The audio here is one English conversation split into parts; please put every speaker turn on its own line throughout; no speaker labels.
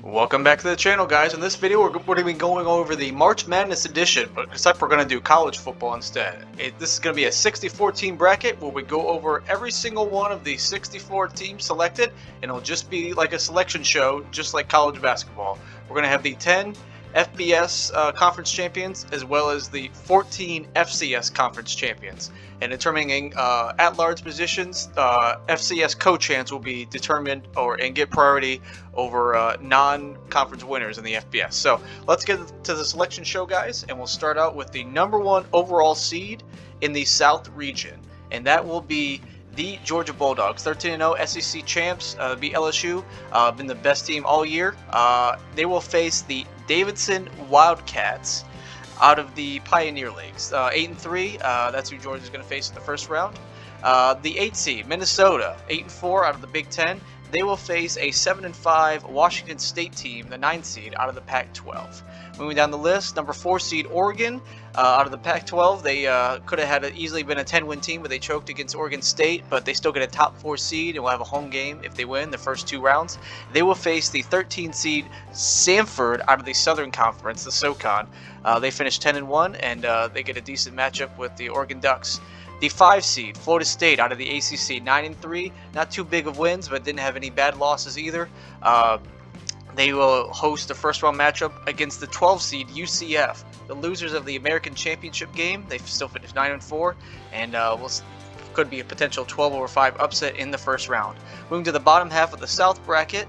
Welcome back to the channel, guys. In this video, we're going to be going over the March Madness edition, but except we're going to do college football instead. This is going to be a 64-team bracket where we go over every single one of the 64 teams selected, and it'll just be like a selection show, just like college basketball. We're going to have the 10 FBS conference champions as well as the 14 FCS conference champions. And determining at-large positions, FCS co-champs will be determined and get priority over non-conference winners in the FBS. So let's get to the selection show, guys, and we'll start out with the #1 overall seed in the South region, and that will be the Georgia Bulldogs, 13-0 SEC champs. Beat LSU, been the best team all year. They will face the Davidson Wildcats out of the Pioneer Leagues, 8-3. That's who Georgia's going to face in the first round. The 8 seed Minnesota, 8-4 out of the Big Ten. They will face a 7-5 Washington State team, the 9 seed out of the Pac-12. Moving down the list, number 4 seed Oregon, out of the Pac-12. They could have had easily been a 10-win team, but they choked against Oregon State. But they still get a top 4 seed and will have a home game if they win the first 2 rounds. They will face the 13 seed Samford out of the Southern Conference, the SoCon. They finished 10-1, and they get a decent matchup with the Oregon Ducks. The 5 seed Florida State out of the ACC, 9-3. Not too big of wins, but didn't have any bad losses either. They will host the first round matchup against the 12 seed UCF, the losers of the American Championship game. They still finished 9-4, and could be a potential 12-5 upset in the first round. Moving to the bottom half of the South bracket,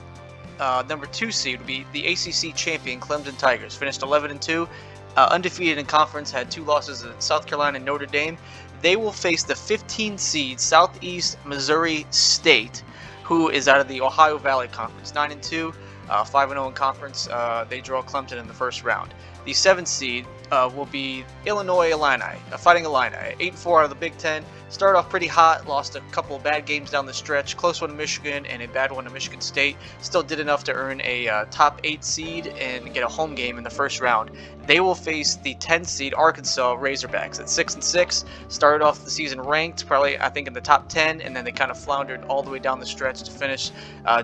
number 2 seed would be the ACC champion Clemson Tigers. Finished 11-2, undefeated in conference, had 2 losses in South Carolina and Notre Dame. They will face the 15 seed Southeast Missouri State, who is out of the Ohio Valley Conference, 9-2. 5-0 in conference. They draw Clemson in the first round. The 7th seed will be Illinois Illini, Fighting Illini, 8-4 out of the Big Ten. Started off pretty hot, lost a couple of bad games down the stretch, close one to Michigan and a bad one to Michigan State. Still did enough to earn a top 8 seed and get a home game in the first round. They will face the 10 seed Arkansas Razorbacks at 6-6. Started off the season ranked, probably I think in the top 10, and then they kind of floundered all the way down the stretch to finish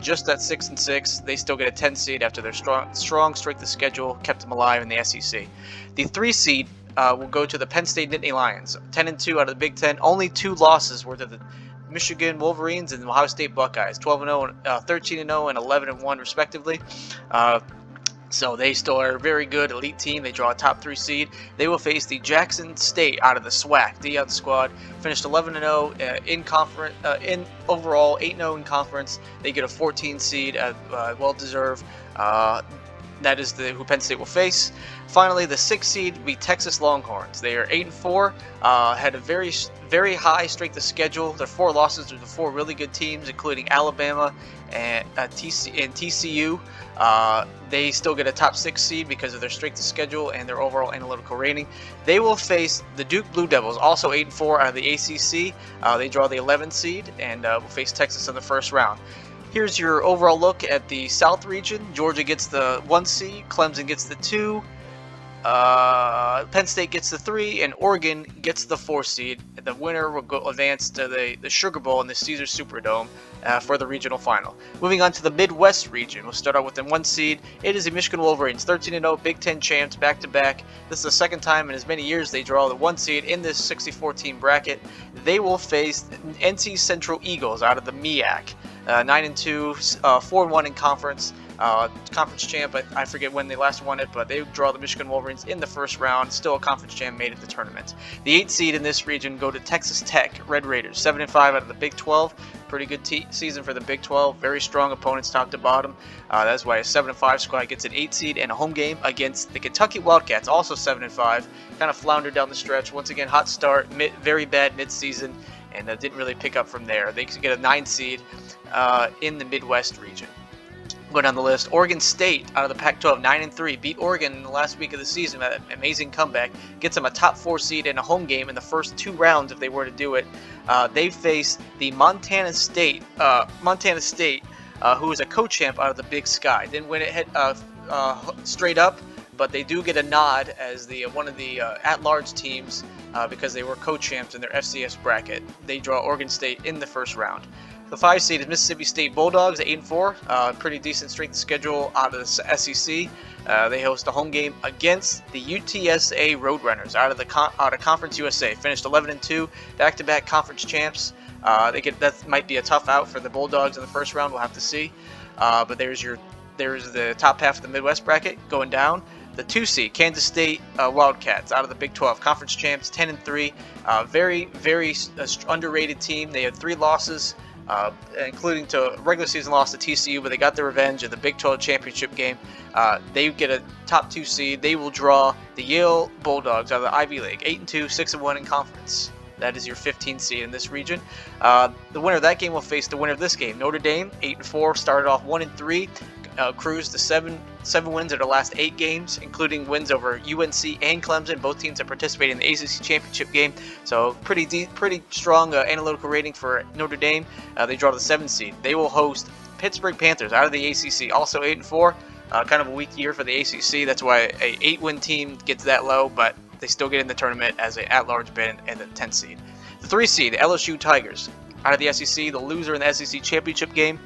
just at 6-6. They still get a 10 seed after their strong strength of schedule kept them alive in the SEC. The 3 seed will go to the Penn State Nittany Lions, 10-2 out of the Big Ten. Only 2 losses were to the Michigan Wolverines and the Ohio State Buckeyes, 12-0, 13-0, and 11-1 respectively. So they still are a very good elite team. They draw a top 3 seed. They will face the Jackson State out of the SWAC Dion squad. Finished 11-0 in conference. In overall 8-0 in conference. They get a 14 seed, well deserved. That is who Penn State will face. Finally, the 6th seed will be Texas Longhorns. They are 8-4. Had a very high strength of schedule. Their 4 losses to the 4 really good teams, including Alabama and TCU. They still get a top 6 seed because of their strength of schedule and their overall analytical rating. They will face the Duke Blue Devils, also 8-4 out of the ACC. They draw the 11th seed and will face Texas in the first round. Here's your overall look at the South region. Georgia gets the 1 seed, Clemson gets the 2, Penn State gets the 3, and Oregon gets the 4 seed. The winner will advance to the Sugar Bowl in the Caesars Superdome for the regional final. Moving on to the Midwest region, we'll start out with the 1 seed. It is the Michigan Wolverines, 13-0 Big Ten champs back-to-back. This is the second time in as many years they draw the 1 seed in this 64-team bracket. They will face NC Central Eagles out of the MEAC. 9-2, 4-1 in conference. Conference champ, I forget when they last won it, but they draw the Michigan Wolverines in the first round. Still a conference champ, made it the tournament. The 8th seed in this region go to Texas Tech Red Raiders, 7-5 out of the Big 12. Pretty good season for the Big 12. Very strong opponents top to bottom. That's why a 7-5 squad gets an 8 seed and a home game against the Kentucky Wildcats, also 7-5. Kind of floundered down the stretch. Once again, hot start, very bad mid-season, and didn't really pick up from there. They get a 9 seed in the Midwest region. Go down the list. Oregon State out of the Pac-12, 9-3, beat Oregon in the last week of the season. That amazing comeback gets them a top 4 seed and a home game in the first 2 rounds if they were to do it. They face the Montana State, who is a co-champ out of the Big Sky. Didn't win it straight up, but they do get a nod as one of the at-large teams because they were co-champs in their FCS bracket. They draw Oregon State in the first round. The 5 seed is Mississippi State Bulldogs at 8-4. Pretty decent strength of schedule out of the SEC. They host a home game against the UTSA Roadrunners out of Conference USA. Finished 11-2, back-to-back conference champs. That might be a tough out for the Bulldogs in the first round. We'll have to see. But there's the top half of the Midwest bracket going down. The 2 seed Kansas State Wildcats out of the Big 12, conference champs, 10-3. Very underrated team. They had 3 losses. Including to regular season loss to TCU, but they got their revenge in the Big 12 championship game. They get a top 2 seed. They will draw the Yale Bulldogs out of the Ivy League, 8-2, 6-1 in conference. That is your 15th seed in this region. The winner of that game will face the winner of this game. Notre Dame, 8-4, started off 1-3, cruised to 7 wins in their last 8 games, including wins over UNC and Clemson. Both teams have participated in the ACC championship game, so pretty strong analytical rating for Notre Dame. They draw the 7th seed. They will host Pittsburgh Panthers out of the ACC, also 8-4. Kind of a weak year for the ACC. That's why a 8-win team gets that low, but they still get in the tournament as an at-large bid and the 10th seed. The 3 seed, the LSU Tigers out of the SEC, the loser in the SEC championship game,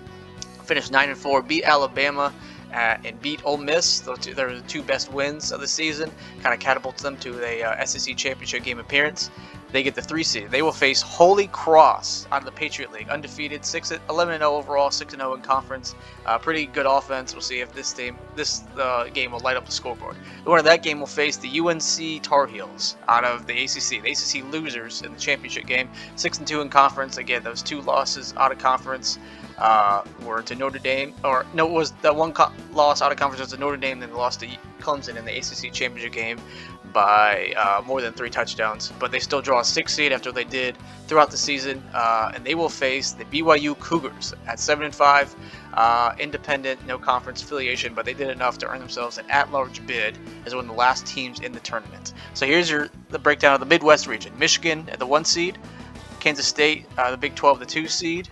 finished 9-4, beat Alabama and beat Ole Miss. Those are the 2 best wins of the season. Kind of catapults them to a SEC championship game appearance. They get the 3 seed. They will face Holy Cross out of the Patriot League, undefeated, 11-0 overall, 6-0 in conference. Pretty good offense. We'll see if this game will light up the scoreboard. The winner of that game will face the UNC Tar Heels out of the ACC. The ACC losers in the championship game, 6-2 in conference. Again, those 2 losses out of conference were to Notre Dame, or no, it was that one loss out of conference was to Notre Dame, then they lost to Clemson in the ACC championship game by more than 3 touchdowns. But they still draw a 6 seed after they did throughout the season, and they will face the BYU Cougars at 7-5, independent, no conference affiliation, but they did enough to earn themselves an at-large bid as one of the last teams in the tournament. So here's the breakdown of the Midwest region. Michigan at the 1 seed, Kansas State, the Big 12, the 2 seed,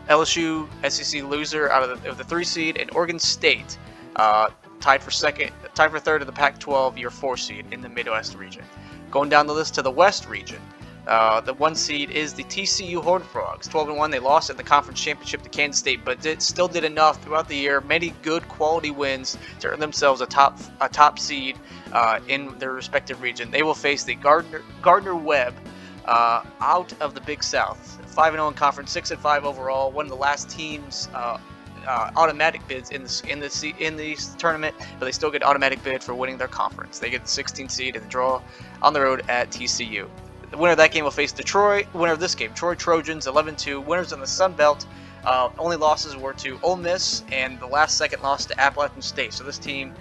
LSU, SEC loser out of the 3 seed, and Oregon State tied for 3rd of the Pac-12, your 4 seed in the Midwest region. Going down the list to the West region, the 1 seed is the TCU Horned Frogs, 12-1. They lost in the conference championship to Kansas State, but still did enough throughout the year. Many good quality wins to earn themselves a top seed in their respective region. They will face the Gardner Webb out of the Big South, 5-0 in conference, 6-5 overall. One of the last teams automatic bids in this tournament, but they still get automatic bid for winning their conference. They get the 16th seed in the draw on the road at TCU. The winner of that game will face Detroit. Winner of this game, Troy Trojans, 11-2. Winners in the Sun Belt. Only losses were to Ole Miss and the second loss to Appalachian State. So this team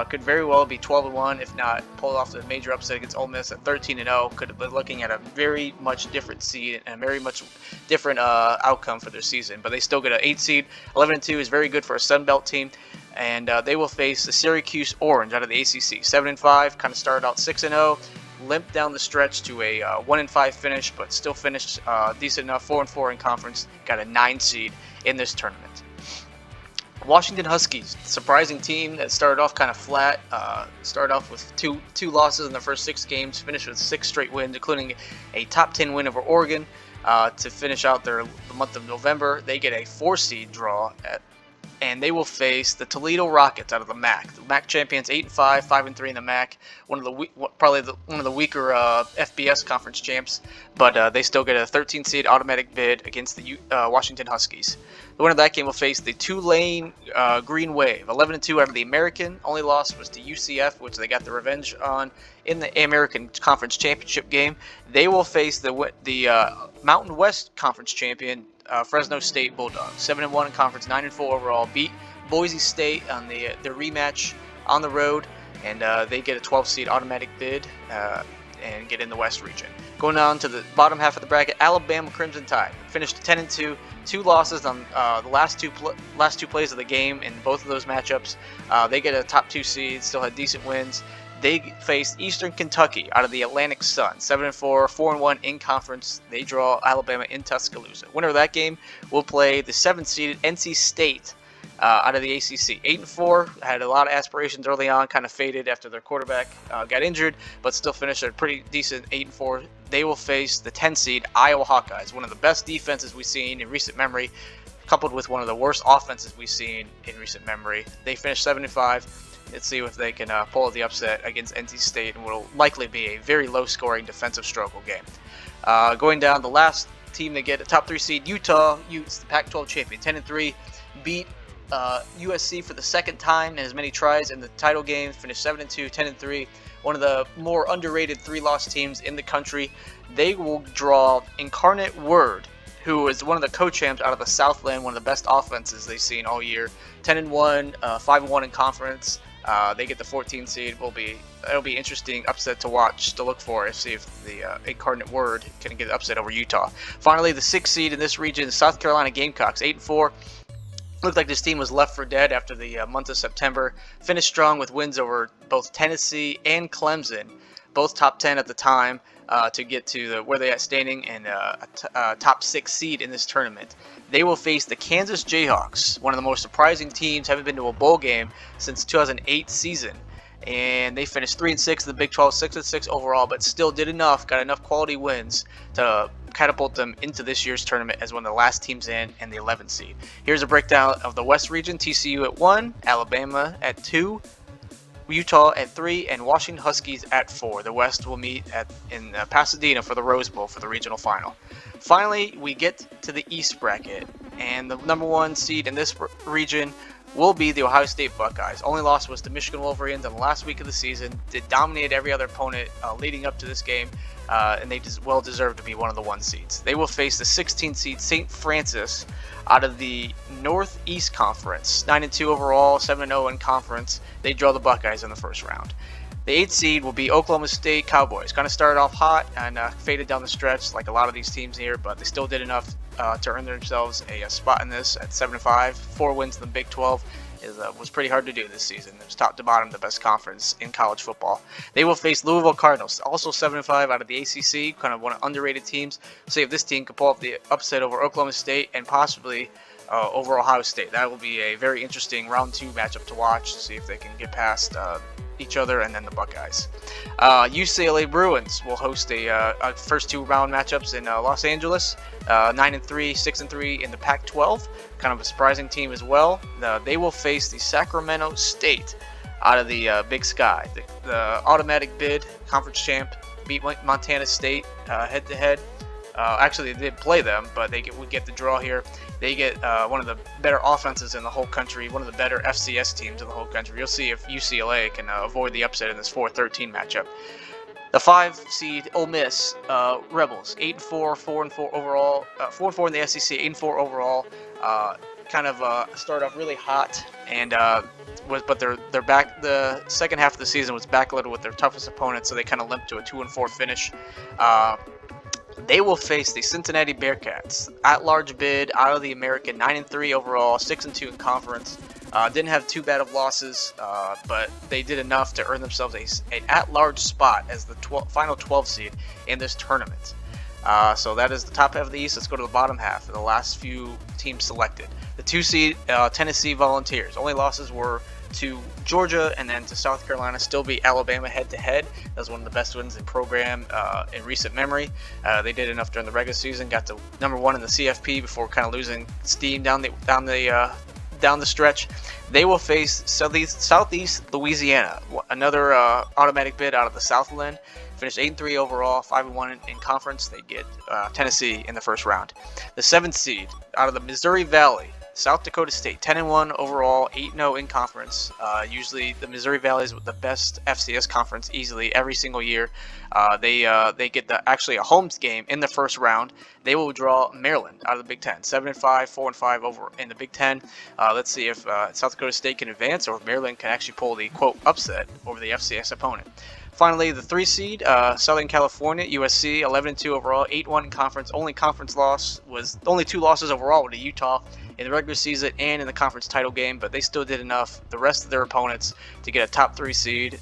could very well be 12-1, if not pull off the major upset against Ole Miss at 13-0. Could have been looking at a very much different seed and a very much different outcome for their season. But they still get an 8 seed. 11-2 is very good for a Sun Belt team. And they will face the Syracuse Orange out of the ACC. 7-5, kind of started out 6-0. Limped down the stretch to a 1-5 finish, but still finished decent enough, 4-4 in conference. Got a 9 seed in this tournament. Washington Huskies, surprising team that started off kind of flat. Started off with two losses in the first 6 games, finished with 6 straight wins, including a top 10 win over Oregon to finish out the month of November. They get a 4 seed draw and they will face the Toledo Rockets out of the MAC. The MAC champions, 8-5, 5-3 in the MAC. Probably one of the weaker FBS conference champs, but they still get a 13 seed automatic bid against the Washington Huskies. The winner of that game will face the Tulane Green Wave, 11-2 out of the American. Only loss was to UCF, which they got the revenge on in the American Conference Championship game. They will face the Mountain West Conference champion, Fresno State Bulldogs, 7-1 in conference, 9-4 overall. Beat Boise State on their rematch on the road, and they get a 12 seed automatic bid and get in the West region. Going on to the bottom half of the bracket, Alabama Crimson Tide finished 10-2, 2 losses on the last two plays of the game in both of those matchups. They get a top 2 seed, still had decent wins. They faced Eastern Kentucky out of the Atlantic Sun, 7-4, 4-1 in conference. They draw Alabama in Tuscaloosa. Winner of that game will play the 7th-seeded NC State out of the ACC. 8-4, had a lot of aspirations early on, kind of faded after their quarterback got injured, but still finished at a pretty decent 8-4. They will face the 10 seed Iowa Hawkeyes, one of the best defenses we've seen in recent memory. coupled with one of the worst offenses we've seen in recent memory. They finished 7-5. Let's see if they can pull the upset against NC State, and will likely be a very low-scoring defensive struggle game. Going down, the last team to get a top 3 seed, Utah Utes, the Pac-12 champion, 10-3, beat USC for the second time in as many tries in the title game, finished 7-2, 10-3. One of the more underrated 3-loss teams in the country. They will draw Incarnate Word, who is one of the co-champs out of the Southland, one of the best offenses they've seen all year. 10-1, 5-1 in conference. They get the 14 seed. It'll be interesting upset to watch, to look for, and see if the Incarnate Word can get upset over Utah. Finally, the 6th seed in this region, South Carolina Gamecocks, 8-4. Looked like this team was left for dead after the month of September. Finished strong with wins over both Tennessee and Clemson, both top 10 at the time, to get to where they are standing and a top 6 seed in this tournament. They will face the Kansas Jayhawks, one of the most surprising teams, haven't been to a bowl game since 2008 season. And they finished 3-6 in the Big 12, 6-6 overall, but still did enough, got enough quality wins to catapult them into this year's tournament as one of the last teams in and the 11th seed. Here's a breakdown of the West region: TCU at 1, Alabama at 2, Utah at 3, and Washington Huskies at 4. The West will meet in Pasadena for the Rose Bowl for the regional final. Finally, we get to the East bracket, and the number 1 seed in this region will be the Ohio State Buckeyes. Only loss was to Michigan Wolverines in the last week of the season. They dominated every other opponent leading up to this game, and they well deserve to be one of the 1 seeds. They will face the 16 seed St. Francis out of the Northeast Conference. 9-2 overall, 7-0 in conference. They draw the Buckeyes in the first round. The 8th seed will be Oklahoma State Cowboys. Kind of started off hot and faded down the stretch like a lot of these teams here, but they still did enough to earn themselves a spot in this at 7-5. 4 wins in the Big 12 was pretty hard to do this season. It was top to bottom the best conference in college football. They will face Louisville Cardinals, also 7-5 out of the ACC, kind of one of underrated teams. See if this team can pull off the upset over Oklahoma State and possibly over Ohio State. That will be a very interesting round 2 matchup to watch, to see if they can get past each other and then the Buckeyes. UCLA Bruins will host a first 2 round matchups in Los Angeles. 9-3, 6-3 in the Pac-12. Kind of a surprising team as well. They will face the Sacramento State out of the Big Sky. The automatic bid conference champ beat Montana State head to head. Actually, they did play them, but we get the draw here. They get one of the better offenses in the whole country, one of the better FCS teams in the whole country. You'll see if UCLA can avoid the upset in this 4-13 matchup. The 5 seed Ole Miss Rebels, 8-4, 4-4 overall, 4-4 in the SEC, 8-4 overall. Kind of started off really hot, and but they're back. The second half of the season was backloaded with their toughest opponents, so they kind of limped to a 2-4 finish. They will face the Cincinnati Bearcats, at-large bid out of the American, 9-3 overall, 6-2 in conference. Didn't have too bad of losses, but they did enough to earn themselves an at-large spot as the final 12 seed in this tournament. So that is the top half of the East. Let's go to the bottom half, the last few teams selected. The 2 seed Tennessee Volunteers. Only losses were to Georgia and then to South Carolina. Still beat Alabama head-to-head. That was one of the best wins in the program in recent memory. They did enough during the regular season. Got to number 1 in the CFP before kind of losing steam down the stretch. They will face Southeast Louisiana, another automatic bid out of the Southland. Finished 8-3 overall, 5-1 in conference. They get Tennessee in the first round. The 7th seed out of the Missouri Valley, South Dakota State, 10-1 overall, 8-0 in conference. Usually the Missouri Valley is the best FCS conference easily every single year. They get actually a home game in the first round. They will draw Maryland out of the Big Ten, 7-5, 4-5 over in the Big Ten. Let's see if South Dakota State can advance or if Maryland can actually pull the quote upset over the FCS opponent. Finally, the 3 seed, Southern California, USC, 11-2 overall, 8-1 in conference. Only 2 losses overall to Utah in the regular season and in the conference title game, but they still did enough, the rest of their opponents, to get a top 3 seed,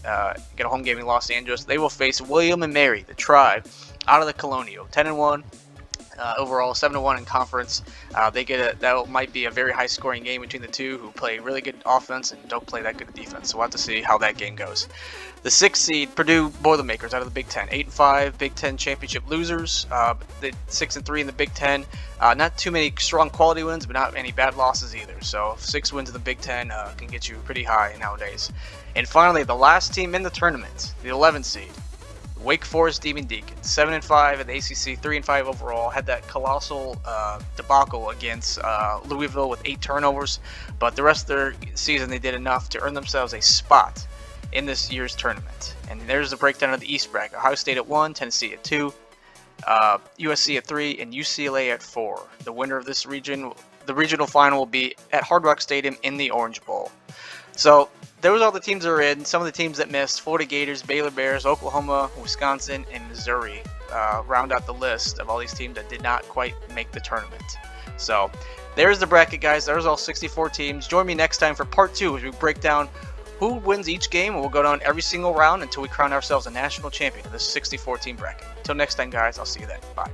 get a home game in Los Angeles. They will face William and Mary, the Tribe, out of the Colonial, 10-1. overall, 7-1 in conference. That might be a very high-scoring game between the two, who play really good offense and don't play that good defense. So we'll have to see how that game goes. The 6th seed, Purdue Boilermakers out of the Big Ten, 8-5, Big Ten championship losers. The 6-3 in the Big Ten. Not too many strong quality wins, but not any bad losses either. So 6 wins in the Big Ten can get you pretty high nowadays. And finally, the last team in the tournament, the 11th seed, Wake Forest Demon Deacons, 7-5 at the ACC, 3-5 overall. Had that colossal debacle against Louisville with 8 turnovers, but the rest of their season they did enough to earn themselves a spot in this year's tournament. And there's the breakdown of the East bracket: Ohio State at 1, Tennessee at 2, USC at 3, and UCLA at 4. The winner of this region, the regional final, will be at Hard Rock Stadium in the Orange Bowl. So those are all the teams that are in. Some of the teams that missed: Florida Gators, Baylor Bears, Oklahoma, Wisconsin, and Missouri round out the list of all these teams that did not quite make the tournament. So there's the bracket, guys. There's all 64 teams. Join me next time for part 2 as we break down who wins each game, and we'll go down every single round until we crown ourselves a national champion of this 64 team bracket. Until next time, guys, I'll see you then. Bye.